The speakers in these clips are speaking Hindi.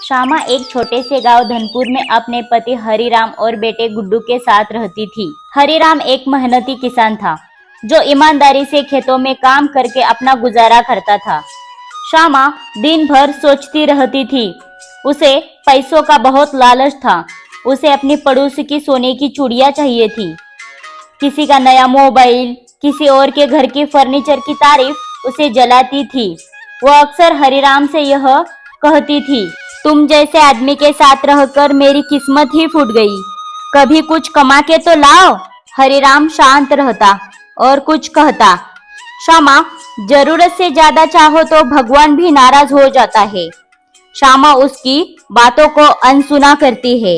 श्यामा एक छोटे से गांव धनपुर में अपने पति हरिराम और बेटे गुड्डू के साथ रहती थी। हरिराम एक मेहनती किसान था जो ईमानदारी से खेतों में काम करके अपना गुजारा करता था। श्यामा दिन भर सोचती रहती थी। उसे पैसों का बहुत लालच था। उसे अपनी पड़ोसी की सोने की चूड़ियां चाहिए थी, किसी का नया मोबाइल, किसी और के घर की फर्नीचर की तारीफ उसे जलाती थी। वो अक्सर हरिराम से यह कहती थी, तुम जैसे आदमी के साथ रहकर मेरी किस्मत ही फूट गई, कभी कुछ कमा के तो लाओ। हरिराम शांत रहता और कुछ कहता, श्यामा जरूरत से ज्यादा चाहो तो भगवान भी नाराज हो जाता है। श्यामा उसकी बातों को अनसुना करती है।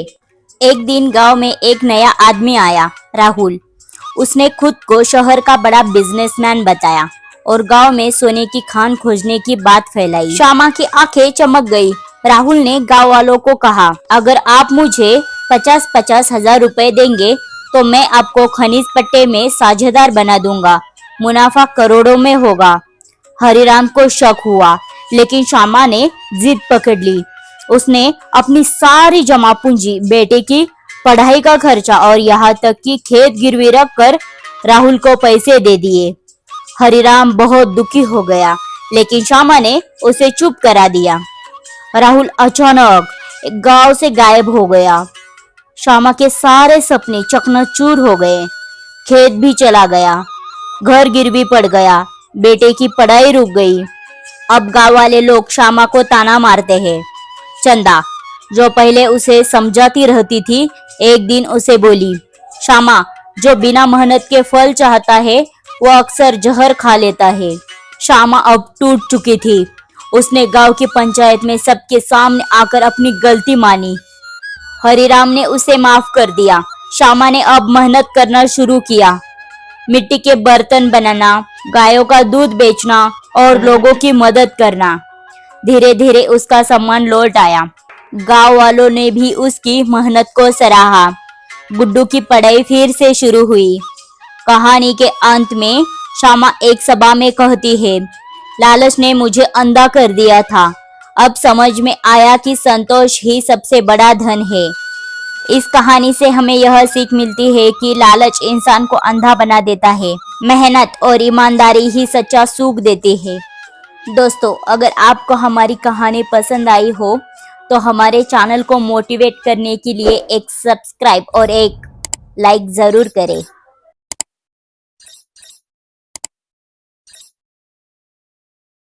एक दिन गांव में एक नया आदमी आया, राहुल। उसने खुद को शहर का बड़ा बिजनेसमैन बताया और गांव में सोने की खान खोजने की बात फैलाई। श्यामा की आंखें चमक गई। राहुल ने गांव वालों को कहा, अगर आप मुझे 50-50 हजार रुपए देंगे तो मैं आपको खनिज पट्टे में साझेदार बना दूंगा, मुनाफा करोड़ों में होगा। हरिराम को शक हुआ, लेकिन श्यामा ने जिद पकड़ ली। उसने अपनी सारी जमा पूंजी, बेटे की पढ़ाई का खर्चा और यहाँ तक कि खेत गिरवी रख कर राहुल को पैसे दे दिए। हरिराम बहुत दुखी हो गया, लेकिन श्यामा ने उसे चुप करा दिया। राहुल अचानक गांव से गायब हो गया। श्यामा के सारे सपने चकनाचूर हो गए। खेत भी चला गया, घर गिरवी पड़ गया, बेटे की पढ़ाई रुक गई। अब गांव वाले लोग श्यामा को ताना मारते हैं। चंदा, जो पहले उसे समझाती रहती थी, एक दिन उसे बोली, श्यामा जो बिना मेहनत के फल चाहता है वो अक्सर जहर खा लेता है। श्यामा अब टूट चुकी थी। उसने गांव की पंचायत में सबके सामने आकर अपनी गलती मानी। हरिराम ने उसे माफ कर दिया। श्यामा ने अब मेहनत करना शुरू किया, मिट्टी के बर्तन बनाना, गायों का दूध बेचना और लोगों की मदद करना। धीरे धीरे उसका सम्मान लौट आया। गांव वालों ने भी उसकी मेहनत को सराहा। गुड्डू की पढ़ाई फिर से शुरू हुई। कहानी के अंत में श्यामा एक सभा में कहती है, लालच ने मुझे अंधा कर दिया था, अब समझ में आया कि संतोष ही सबसे बड़ा धन है। इस कहानी से हमें यह सीख मिलती है कि लालच इंसान को अंधा बना देता है, मेहनत और ईमानदारी ही सच्चा सुख देती है। दोस्तों, अगर आपको हमारी कहानी पसंद आई हो तो हमारे चैनल को मोटिवेट करने के लिए एक सब्सक्राइब और एक लाइक जरूर करें।